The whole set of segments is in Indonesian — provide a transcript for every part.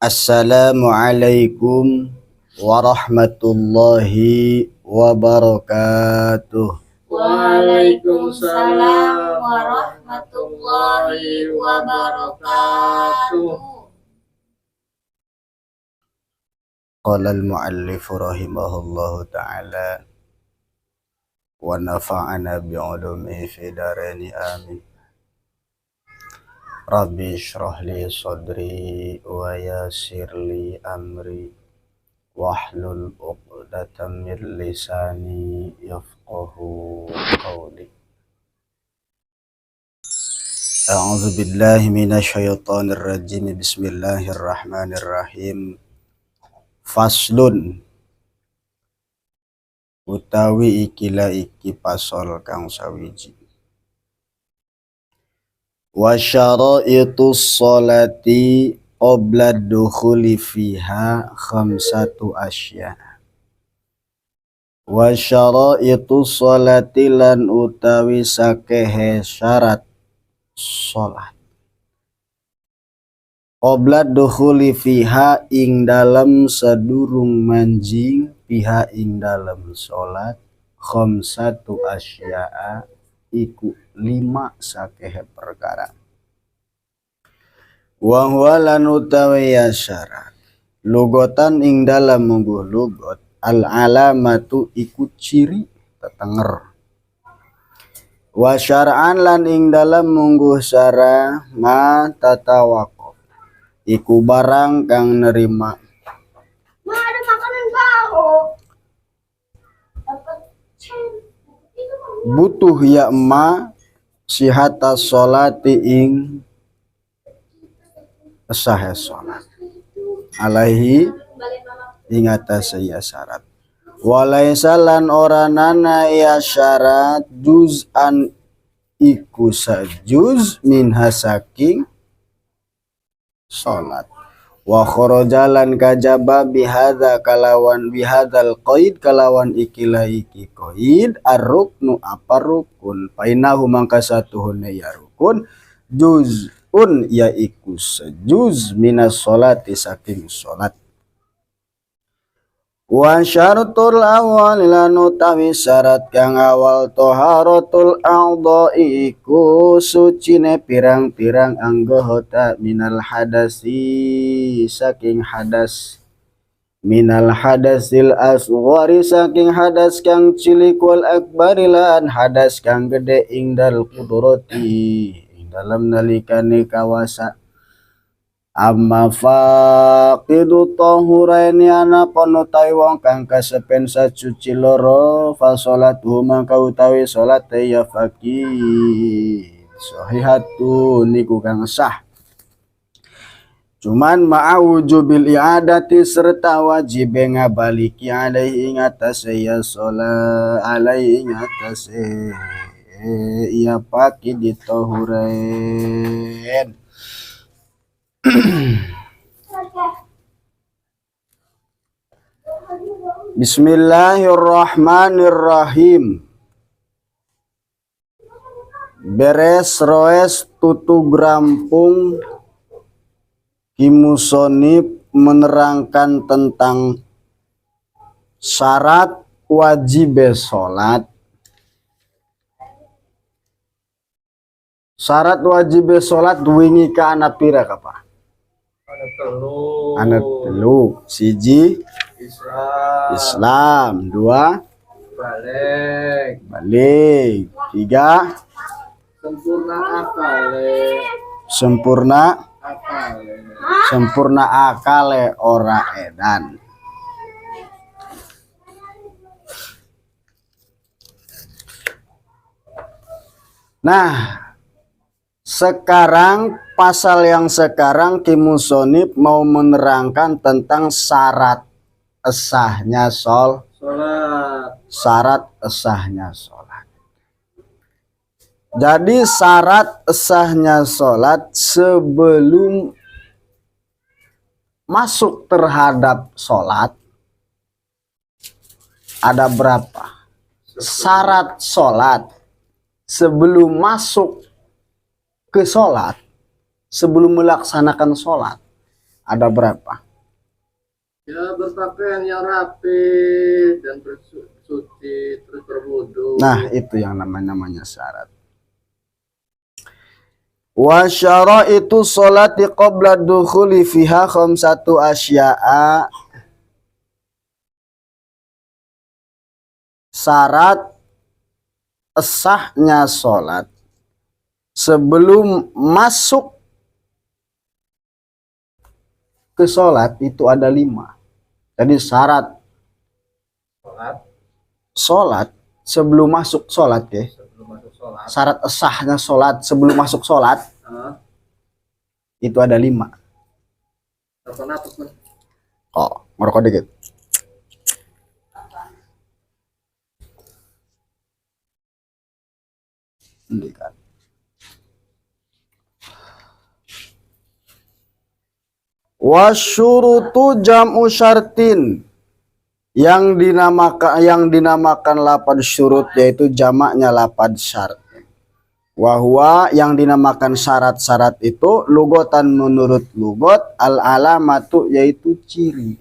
Assalamualaikum warahmatullahi wabarakatuh. Waalaikumsalam warahmatullahi wabarakatuh. Qala al-muallif rahimahullahu ta'ala wa nafa'ana bi'ulumihi fi daraini amin. Rabbi shrah li sadri wa yassir li amri wahlul 'uqdatam min lisani yafqahu qawli. A'udzu billahi minasy syaithanir rajim. Bismillahirrahmanirrahim. Faslun utawi ikilah iki pasol kang sawiji. Wa syara'itus sholati qabla dukhuli fiha khamsatu asya. Wa syara'itus sholati lan utawi sakehe syarat sholat. Qabla dukhuli fiha ing dalem sadurung manjing fiha ing dalem sholat khamsatu asya'a iku 5 sakehe perkara. Wa huwa lan utawi syarat lugotan ing dalam mungguh lugot al alamatu iku ciri tetenger. Wa syar'an lan ing dalam mungguh syara ma tatawaqaf iku barang kang nerima. Ma, ada makanan baru. Butuh ya ma sihata sholati ing sahih sholat alaihi ing atas ya syarat. Walaisa lan oranana ya syarat juz'an iku sajuz minha saking sholat. Wa kharajalan kajaba bihadza kalawan bihadzal qaid kalawan ikilah iki qaid ar-ruknu apa rukun painahu mangka satuhune ya rukun juz'un yaiku sejuz minas sholati saking sholat. Wa syaratul awal lan utawi syarat kang awal taharatul a'dha'i iku sucine pirang-pirang anggota minal hadasi saking hadas minal hadasil asghari saking hadas kang cilik wal akbari lan hadas kang gede ing dal qudrati ing dalam nalikane kawasa. Amma faqidu tahuraini ana panutai wong kang kasepen sacuci loro fa salatu mangka utawi salat ya faqih sahihatu niku kang sah. Cuman ma'awujubil i'adati serta wajib ngabaliki alaihi ing atase ya salat alaihi ing atase ya faqih ditahurain. Bismillahirrahmanirrahim. Beres roes tutu grampung kimusonib menerangkan tentang syarat wajib sholat. Syarat wajib sholat wingi ka anak pira kapa? Anak telu. Siji Islam. Dua balik. Tiga sempurna akale ora edan. Nah, sekarang pasal yang sekarang Kimusonib mau menerangkan tentang syarat sahnya sholat. Syarat sahnya sholat. Jadi syarat sahnya sholat sebelum masuk terhadap sholat ada berapa? Syarat sholat sebelum masuk ke sholat, sebelum melaksanakan sholat Ada berapa? Ya, berpakaian yang rapi dan bersuci terus berwudu. Nah, itu yang namanya syarat. Wa syaraitu sholati qabla dukhuli fiha khamsatu asya'a. Syarat sahnya sholat sebelum masuk ke sholat itu ada 5. Jadi syarat sholat sebelum masuk sholat ya. Sebelum masuk sholat. Syarat sahnya sholat sebelum masuk sholat itu ada 5. Apa pun. Oh, ngerokok dikit. Ini kan. Wasyurutu jam'u syartin. Yang dinamakan lapad syurut yaitu jamaknya lapad syarat. Wahwa yang dinamakan syarat-syarat itu lugotan menurut lugot al-alamatu yaitu ciri.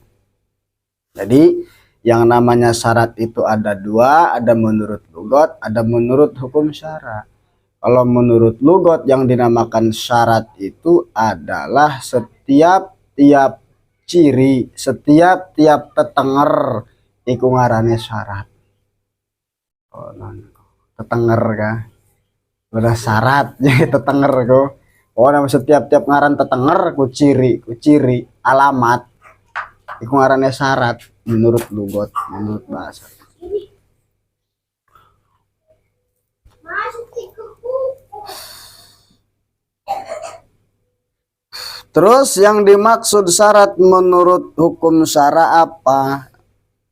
Jadi yang namanya syarat itu ada 2, ada menurut lugot, ada menurut hukum syara. Kalau menurut lugot yang dinamakan syarat itu adalah setiap ciri, setiap tetenger iku ngarannya syarat. Oh, tetenger kah? Udah syarat jadi tetenger kok. Oh, nama setiap ngaran tetenger ku ciri, alamat iku ngarannya syarat menurut lugot, menurut bahasa. Terus yang dimaksud syarat menurut hukum syara apa?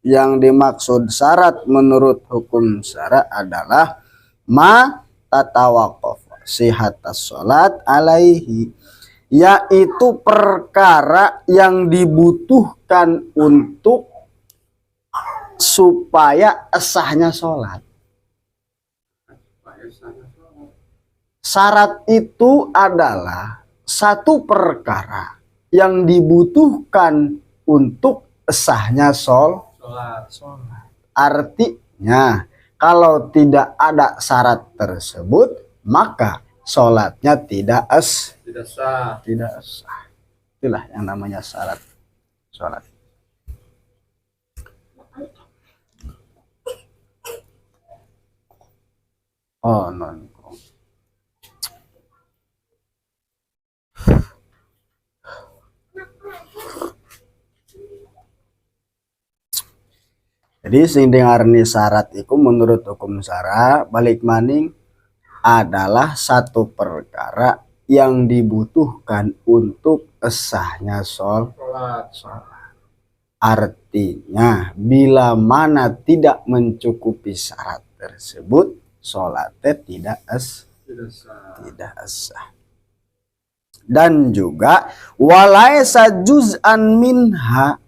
Yang dimaksud syarat menurut hukum syara adalah ma tatawaqaf sihatas sholat alaihi, yaitu perkara yang dibutuhkan untuk supaya sahnya sholat. Syarat itu adalah satu perkara yang dibutuhkan untuk sahnya sholat. Artinya kalau tidak ada syarat tersebut maka sholatnya tidak sah. Itulah yang namanya syarat sholat. Oh non. Jadi sing dengarni syarat itu menurut hukum syara balik maning adalah satu perkara yang dibutuhkan untuk sahnya sholat. Artinya bila mana tidak mencukupi syarat tersebut sholatnya tidak sah. Dan juga walaisa juz'an minha,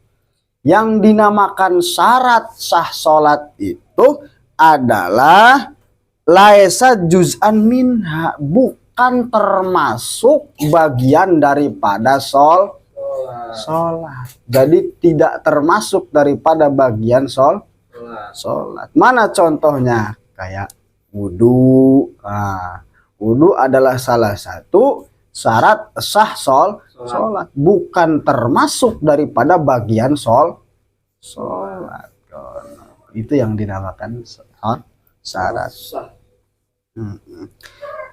yang dinamakan syarat sah sholat itu adalah laisa juz'an minha, bukan termasuk bagian daripada sholat. Jadi tidak termasuk daripada bagian sholat. Mana contohnya? Kayak wudu. Nah, wudu adalah salah satu syarat sah sholat, bukan termasuk daripada bagian sholat. Itu yang dinamakan syarat.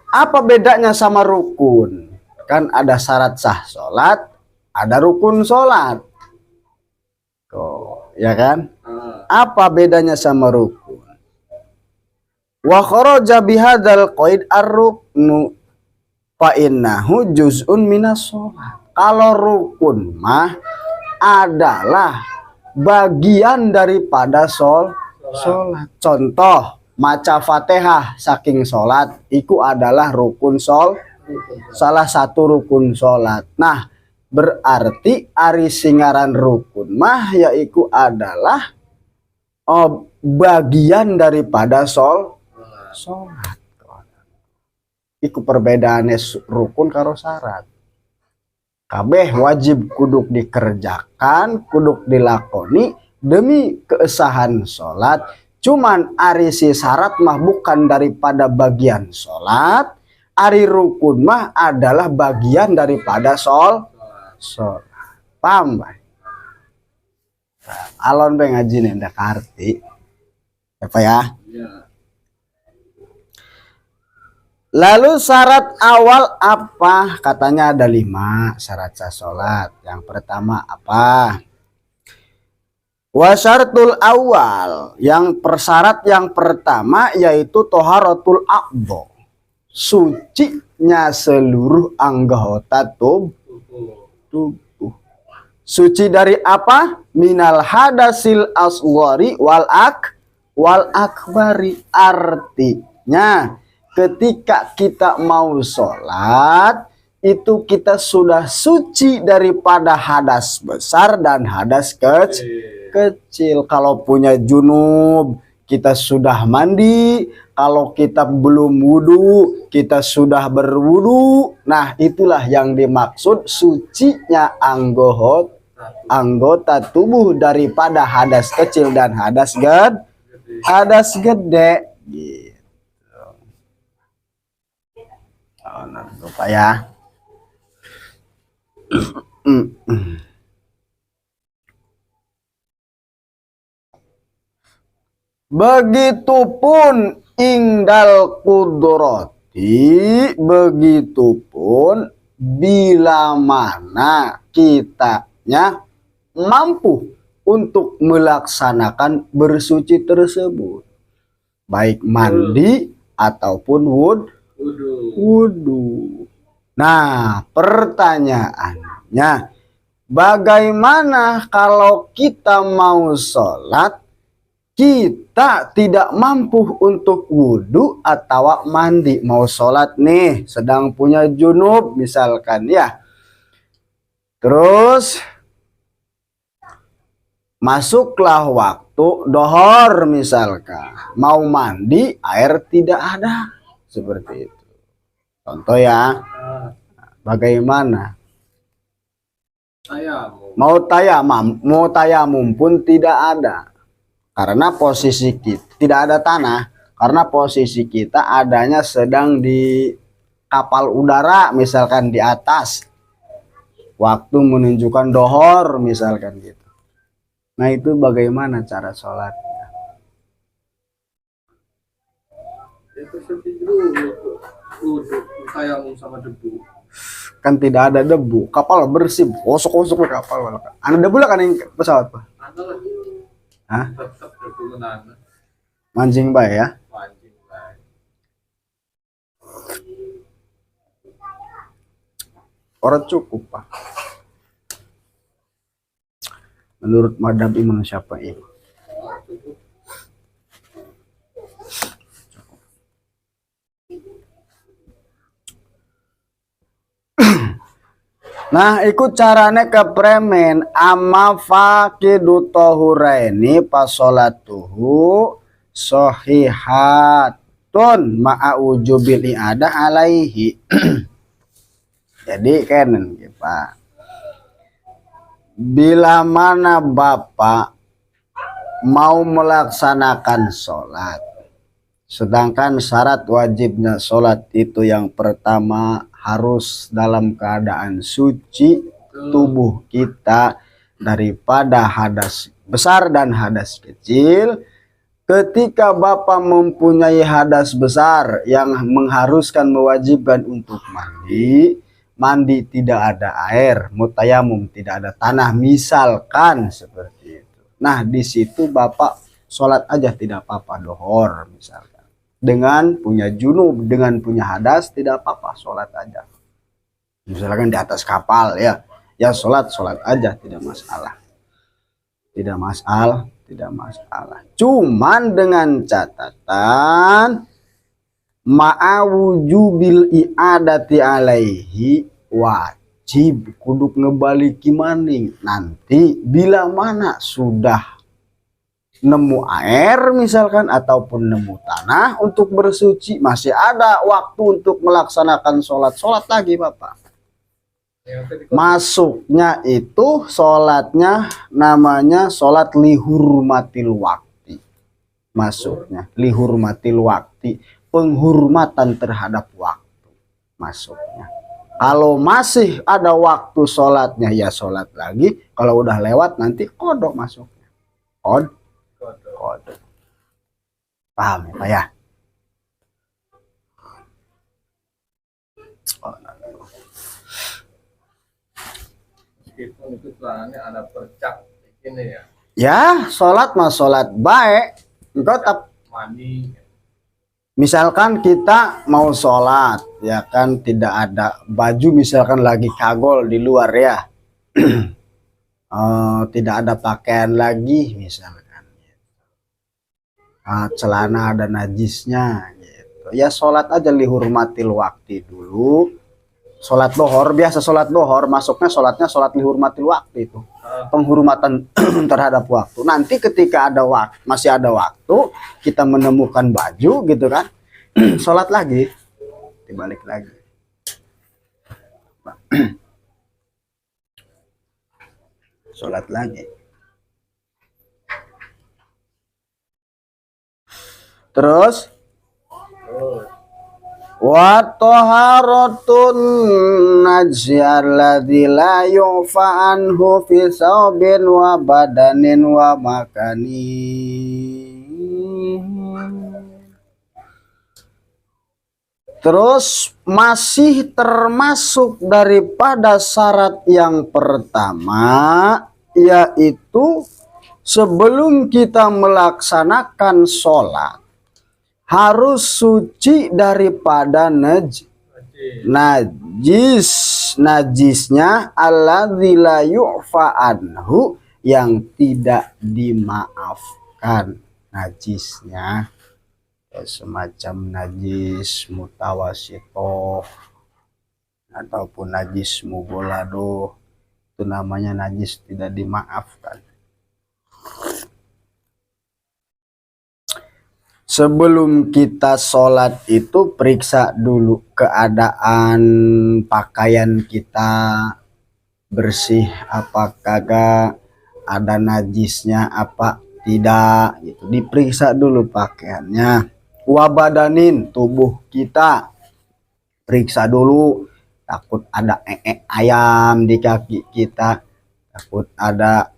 Apa bedanya sama rukun? Kan ada syarat sah sholat, ada rukun sholat. Ya kan? Apa bedanya sama rukun? Wa kharaja bihadzal qaid ar-ruknu fa innahu juz'un minas sholat. Kalau rukun mah adalah bagian daripada sholat. Contoh maca Fatihah saking sholat itu adalah rukun salah satu rukun sholat. Nah berarti ari singaran rukun mah yaitu adalah bagian daripada sholat. Iku perbedaannya rukun karo syarat. kabeh wajib kuduk dikerjakan, kuduk dilakoni demi keesahan sholat. Cuman ari si syarat mah bukan daripada bagian sholat, ari rukun mah adalah bagian daripada sholat. Paham bay? Alon bay ngaji nih ndak arti apa ya. Lalu syarat awal apa? Katanya ada 5 syarat sah sholat. Yang pertama apa? Wasyaratul awal, yang persyarat yang pertama yaitu toharatul a'dha, sucinya seluruh anggota tubuh. Suci dari apa? Minal hadasil asghari wal akbari. Artinya ketika kita mau sholat itu kita sudah suci daripada hadas besar dan hadas kecil. Kalau punya junub kita sudah mandi, kalau kita belum wudhu kita sudah berwudhu. Nah itulah yang dimaksud sucinya anggota tubuh daripada hadas kecil dan hadas gede gitu. Lupa ya. Begitupun ingdal kudroti, begitupun bila mana kitanya mampu untuk melaksanakan bersuci tersebut, baik mandi ataupun wudhu. Nah pertanyaannya, bagaimana kalau kita mau sholat kita tidak mampu untuk wudhu atau mandi? Mau sholat nih sedang punya junub misalkan ya, terus masuklah waktu dohor misalkan, mau mandi air tidak ada, seperti itu contoh ya. Bagaimana? Mau tayamum pun tidak ada karena posisi kita tidak ada tanah, karena posisi kita adanya sedang di kapal udara misalkan di atas, waktu menunjukkan dohor misalkan gitu. Nah itu bagaimana cara sholatnya? Itu seperti dulu tayamum sama debu. Kan tidak ada debu, kapal bersih, kosok-kosok kapal. Ada debu lah kan yang pesawat pak? Ada lagi. Hah? Tetap debu nana. Mancing bae ya? Mancing bae. Orang cukup pak. Menurut madhab Imam Syafi'i. Nah ikut carane kepremen amma faqidu tahuraini pasolatuhu sohihatun ma'a wujubil i'adah alaihi. Jadi kan Pak, bila mana Bapak mau melaksanakan sholat, sedangkan syarat wajibnya sholat itu yang pertama harus dalam keadaan suci tubuh kita daripada hadas besar dan hadas kecil. Ketika Bapak mempunyai hadas besar yang mengharuskan mewajibkan untuk mandi tidak ada air, mutayamum tidak ada tanah misalkan seperti itu. Nah di situ Bapak sholat aja tidak apa-apa, dohor misalkan. Dengan punya junub, dengan punya hadas tidak apa-apa, sholat aja. Misalkan di atas kapal ya sholat aja, tidak masalah. Tidak masalah. Cuman dengan catatan ma'awujubil i'adati alaihi, wajib kuduk ngebaliki maning nanti bila mana sudah nemu air misalkan ataupun nemu tanah untuk bersuci, masih ada waktu untuk melaksanakan sholat lagi Bapak. Yang tadi Masuknya itu sholatnya namanya sholat lihurmatil wakti. Masuknya lihurmatil wakti, penghormatan terhadap waktu masuknya. Kalau masih ada waktu sholatnya ya sholat lagi. Kalau udah lewat nanti kodok masuknya. Kodok. Paham ya Pak ya? meskipun itu celananya ada percak ini ya, Ya, sholat mah sholat baik. Engkau tetap, mani. misalkan kita mau sholat, ya kan tidak ada baju, misalkan lagi kagol di luar ya, tidak ada pakaian lagi, misalkan, celana ada najisnya, gitu. Ya sholat aja lihurmatil waktu dulu. Sholat dohor, biasa sholat dohor, masuknya sholatnya sholat lihurmatil waktu itu. Penghormatan terhadap waktu. Nanti ketika ada waktu, masih ada waktu, kita menemukan baju gitu kan, sholat lagi, dibalik lagi. Sholat lagi. Terus wa taharatun najjalladzi la yufa anhu fi saubin wa badanin wa makani. Terus masih termasuk daripada syarat yang pertama, yaitu sebelum kita melaksanakan sholat harus suci daripada najisnya alladzi la yu'fa anhu, yang tidak dimaafkan najisnya, semacam najis mutawasitoh ataupun najis mugolado, itu namanya najis tidak dimaafkan. Sebelum kita sholat itu periksa dulu keadaan pakaian kita bersih apa kagak, ada najisnya apa tidak, gitu. Diperiksa dulu pakaiannya. Wabadanin, tubuh kita periksa dulu, takut ada ayam di kaki kita, takut ada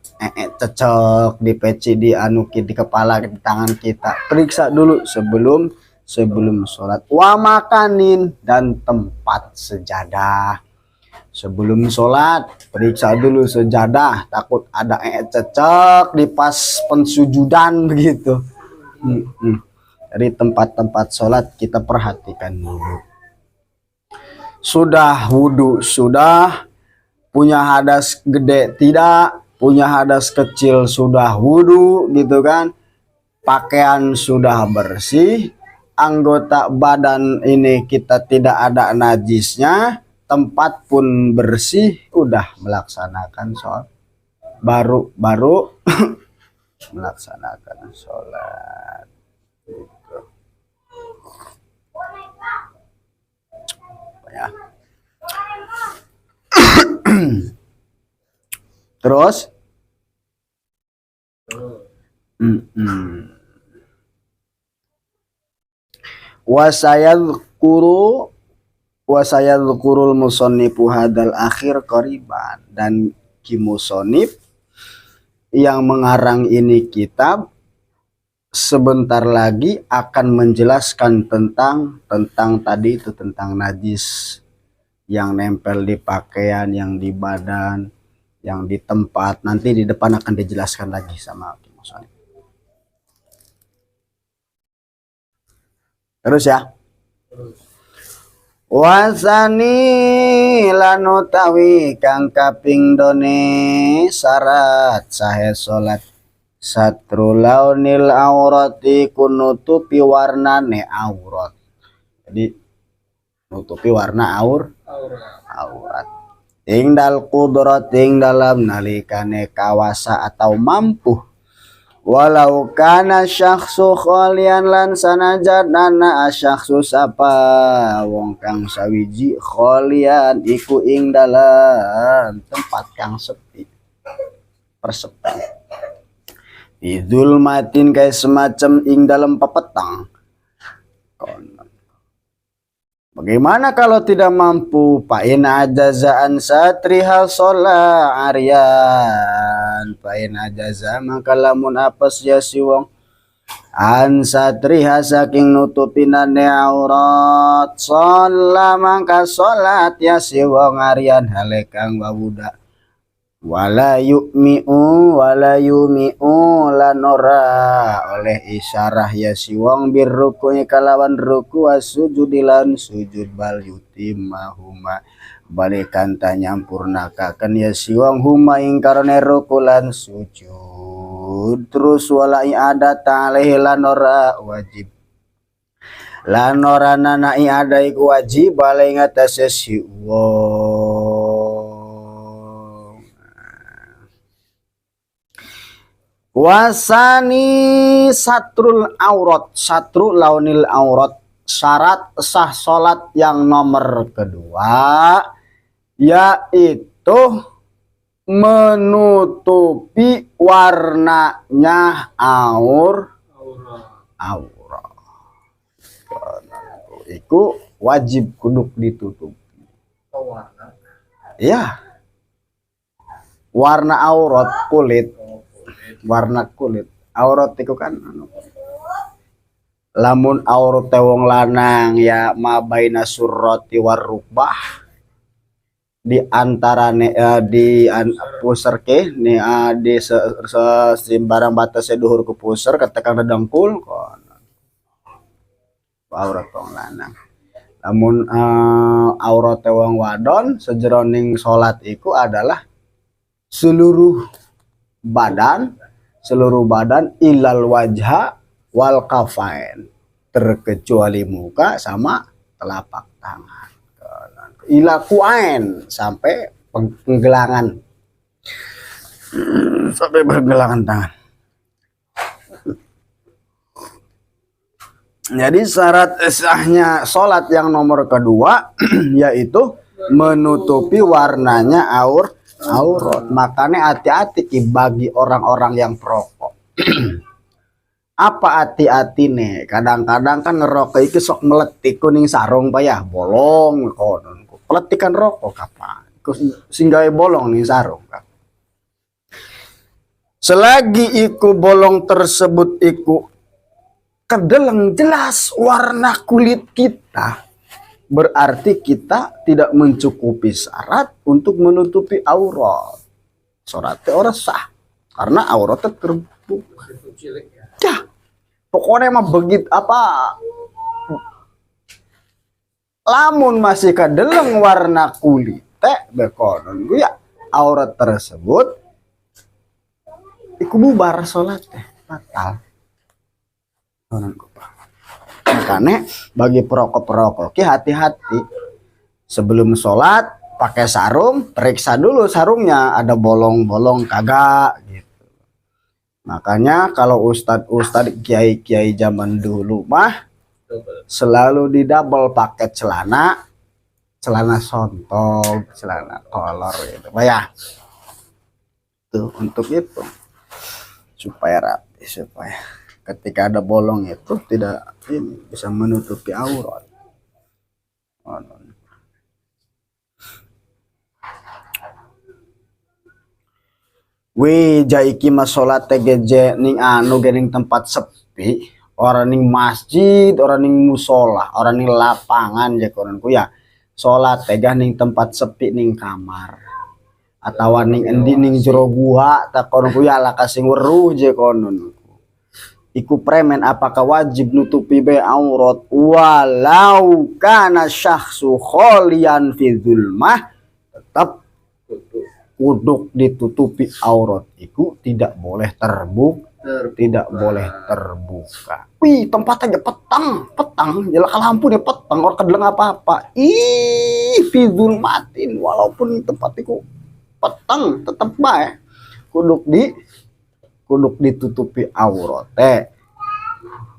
cecek di peci, di anuki, di kepala, di tangan kita. Periksa dulu sebelum sholat. Wa makanin, dan tempat sejadah. Sebelum sholat periksa dulu sejadah, takut ada cecek di pas pensujudan begitu. Dari tempat-tempat sholat kita perhatikan dulu. Sudah wudhu, sudah punya hadas gede tidak, punya hadas kecil sudah wudhu gitu kan, pakaian sudah bersih, anggota badan ini kita tidak ada najisnya, tempat pun bersih, udah melaksanakan sholat, baru melaksanakan sholat gitu. Ya. Terus wasayadkurul musonnifu hadal akhir qariban, dan ki musonif yang mengarang ini kitab sebentar lagi akan menjelaskan tentang tadi itu, tentang najis yang nempel di pakaian, yang di badan, yang di tempat. Nanti di depan akan dijelaskan lagi sama ki musonif. Terus ya. Wasani lanutawi kang kaping done syarat sahe salat satru launil aurati, kunutupi warnane aurat. Jadi nutupi warna aurat. Ingdal qudrat, ing dalam nalikane kawasa atau mampu, walau kana syakhsu kholian lan sanajan nana syakhsu sapa wong kang sawiji kholian iku ing dalam tempat kang sepi persepi idul matin kayak semacam ing dalam pepetang. Bagaimana kalau tidak mampu? Pain ajazaan satrihal sholah aryan. Pain ajaza maka lamun apes ya si wong an satriha saking nutupinane aurat sholah maka sholat ya si wong aryan halekang wawuda wala yu'mi'u lanora oleh isyarah ya si wong birruku'i kalawan ruku wasujudilan sujud bal yutimahuma balikan tanyampurnakaken ya si wong huma ing karone ruku lan sujud terus wala i'adat alaihi lanora wajib lanora nana i'ada iku wajib bale ngatasé si wong wasani satrul aurat satru launil aurat syarat sah salat yang nomor kedua yaitu menutupi warnanya aurat itu wajib kuduk ditutupi warna ya warna aurat kulit warna kulit aurat itu kan lamun aurat wong lanang ya mabaina surrati warrukbah di antarane di pusar ke nih di sembarang batasnya duhur ke pusar ketekan dengkul kon aurat wong lanang lamun aurat wong wadon sejeroning salat iku adalah seluruh badan ilal wajha wal kafain terkecuali muka sama telapak tangan ila kuain sampai penggelangan sampai pergelangan tangan. Jadi syarat sahnya sholat yang nomor kedua yaitu menutupi warnanya aurat. Makanya hati-hati bagi orang-orang yang perokok. Apa hati-hati nih? Kadang-kadang kan ngerokok itu sok meletik kuning sarung payah bolong konon. Peletikan rokok apa? Singgai bolong nih sarung. Selagi iku bolong tersebut iku kedeleng jelas warna kulit kita, berarti kita tidak mencukupi syarat untuk menutupi aurat. Syaratnya orang sah karena auratnya terbuka. Ya, pokoknya mah begitu apa? Lamun masih kedeleng warna kulit bekonon gue ya aurat tersebut iku bubar salatnya batal. Makanya bagi perokok-perokok hati-hati sebelum sholat pakai sarung, periksa dulu sarungnya ada bolong-bolong kagak gitu. Makanya kalau ustadz kiai zaman dulu mah selalu di double pakai celana sontong, celana kolor gitu ya. Tuh untuk itu supaya rapi, supaya ketika ada bolong itu tidak bisa menutupi aurat. Jaiki masolat TGJ ning gening tempat sepi, orang ning masjid, orang ning musola, orang ning lapangan jakoranku ya. Salat tegah ning tempat sepi ning kamar. Atau ning endi ning jero gua takonku ya lah kasing weruh je konon. Iku premen apakah wajib nutupi be aurat walau kana syakhsu kholian fi zulmah tetap kuduk ditutupi aurat iku tidak boleh tidak boleh terbuka. Wih, tempat aja petang jelas lampu nih petang orang kedeleng apa-apa. Fi zulmatin walaupun tempat iku petang tetap bae kuduk ditutupi aurat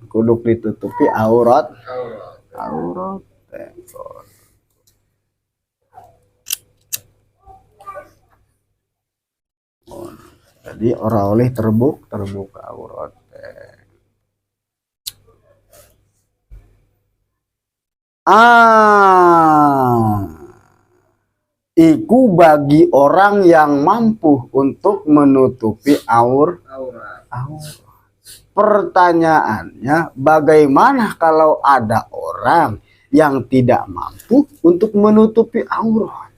kuduk ditutupi aurat jadi orang oleh terbuka aurat iku bagi orang yang mampu untuk menutupi aurat. Pertanyaannya, bagaimana kalau ada orang yang tidak mampu untuk menutupi aurat?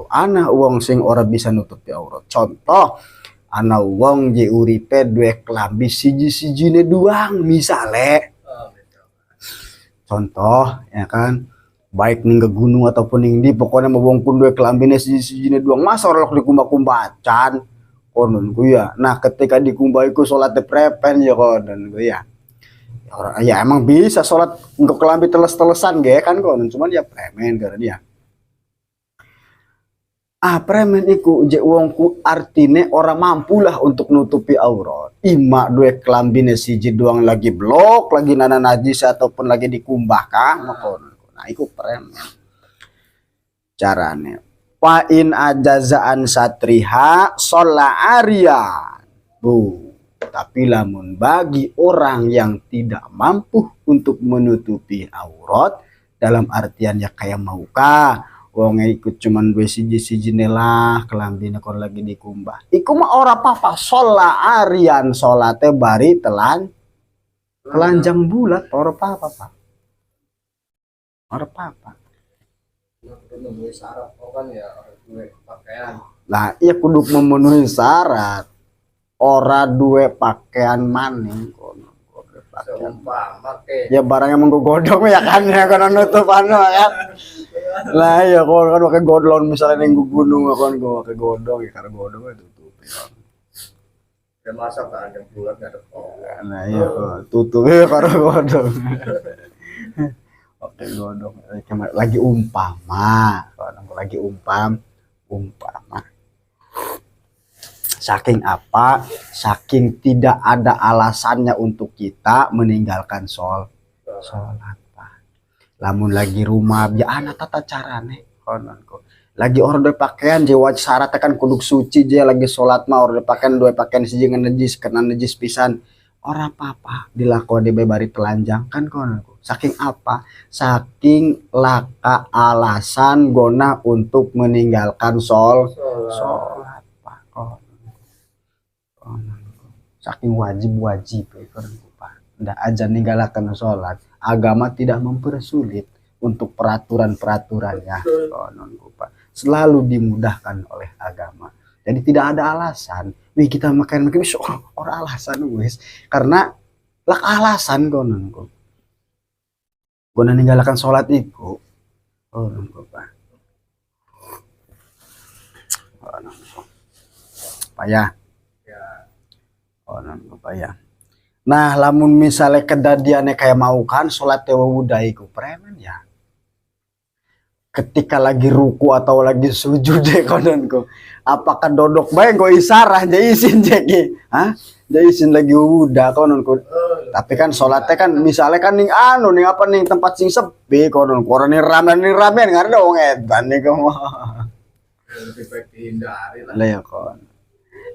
Ana wong sing ora bisa nutupi aurat. Contoh, ana wong je uripe duwe klambi siji-sijine doang misale. Contoh, ya kan, baik ning ke gunung ataupun ning di pokoknya mau wong kun duwe klambine siji-sijine doang masa ora dikumbah-kumbacan konon ku ya. Nah, ketika dikumbah iku salat prepen ya konon ku ya. Ya emang bisa salat untuk kelambi teles-telesan ge kan konon, cuman ya premen karena dia. Premen iku je wongku artine orang mampulah untuk nutupi aurat. Ima duwe klambine siji doang lagi blok, lagi nana najis ataupun lagi dikumbahkan, nah iku premen. Carane Pain ajazaan satriha sholla arian. Tapi lamun bagi orang yang tidak mampu untuk menutupi aurat, dalam artian ya kayak maukah wong ikut cuman dua siji lah kelambine kon lagi dikumbah iku mah ora apa-apa sholla arian sholatnya bari telanjang bulat ora apa-apa Pak. Ora apa-apa. Memenuhi syarat kan ya duwe pakaian. Lah iya kudu memenuhi syarat. Ora duwe pakaian maning kono. Ya barangnya menggodong ya kan ya kono nutup anu ya. Lah ya kono kan pakai godlon misalnya ning gunung kon go pakai godong ya karena godong itu tutup. Ya masa kan yang bulat enggak ada kok. Nah iya tutup ya karena godong. Oke godong lagi umpama saking apa saking tidak ada alasannya untuk kita meninggalkan sholat Pak. Lamun lagi rumah ya anak tata carane kononku lagi orde pakaian je wajib syarat kan kuduk suci je lagi sholat mah orde pakaian dua pakaian siji najis kena najis pisan ora apa-apa dilakukan di bebari telanjang kan kononku. Saking apa? Saking laka alasan gona untuk meninggalkan sholat Pak. Saking wajib Pak. Ndak aja ninggalakan sholat. Agama tidak mempersulit untuk peraturan-peraturannya Pak. Selalu dimudahkan oleh agama. Jadi tidak ada alasan. Wih kita makan orang alasan wis karena lak alasan kononku. Guna ninggalakan sholat itu Pak. Payah payah. Nah lamun misalnya kedadiannya kayak mau kan sholat wudhu iku premen ya ketika lagi ruku atau lagi sujud deh kononku apakah dodok bae go isarah jaisin jeki jaisin lagi wudhu kononku. Tapi kan sholatnya kan misalnya kan ning anu ning apa ning tempat sing sepi kononku orang ning ramen karena wong edan nih kamu lebih baik dihindari lah ya kon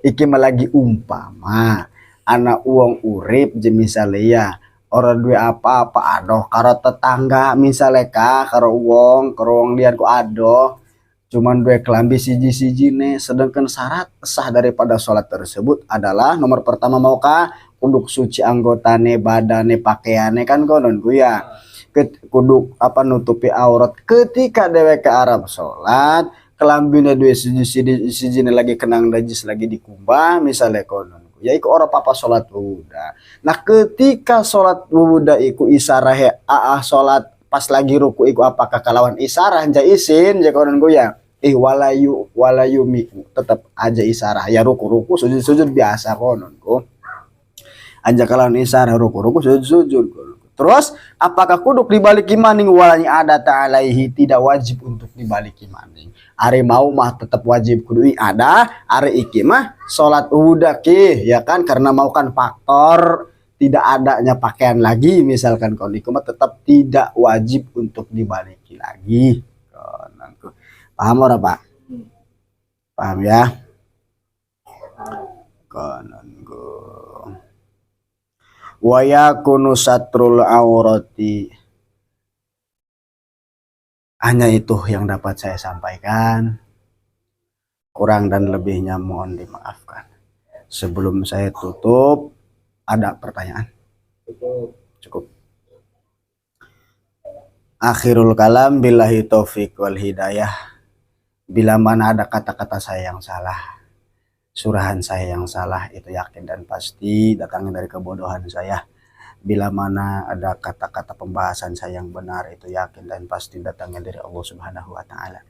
iki mah lagi umpama anak uang urip je misalnya ya orang duwe apa-apa adoh karo tetangga misalnya karo uang lian ku adoh cuman duwe kelambi siji nih sedangkan syarat sah daripada sholat tersebut adalah nomor pertama maukah kuduk suci anggotane badane pakaiane kan konon ku ya kuduk apa nutupi aurat ketika dewe ke Arab sholat kelambine duwe siji lagi kenang najis lagi dikumbah misalnya konon ya iku ora apa-apa sholat wudhu. Nah ketika sholat wudhu iku isarah sholat pas lagi ruku iku apakah kalawan isarah jaisin ya konon ku ya walayu miku tetap aja isarah ya ruku sujud biasa konon ku aja kalawan isarah ruku sujud Terus apakah kuduk dibaliki maning walanya ada ta'alaihi, tidak wajib untuk dibaliki maning. Are mau mah tetap wajib kudu ada, are iki mah salat udah ki ya kan, karena mau kan faktor tidak adanya pakaian lagi misalkan kalau iku mah tetap tidak wajib untuk dibaliki lagi. Paham ora Pak? Paham ya? Kononku. Wa yakunu satrul aurati. Hanya itu yang dapat saya sampaikan. Kurang dan lebihnya mohon dimaafkan. Sebelum saya tutup, ada pertanyaan? Cukup. Akhirul kalam billahi taufik wal hidayah. Bila mana ada kata-kata saya yang salah, surahan saya yang salah, itu yakin dan pasti datangnya dari kebodohan saya. Bila mana ada kata-kata pembahasan saya yang benar, itu yakin dan pasti datangnya dari Allah Subhanahu wa taala.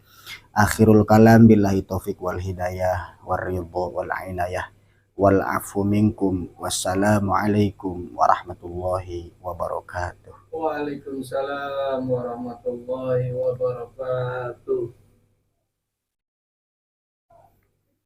Akhirul kalam billahi taufik wal hidayah waridho wal inayah wal afu minkum. Wassalamu alaikum warahmatullahi wabarakatuh. Waalaikumsalam warahmatullahi wabarakatuh.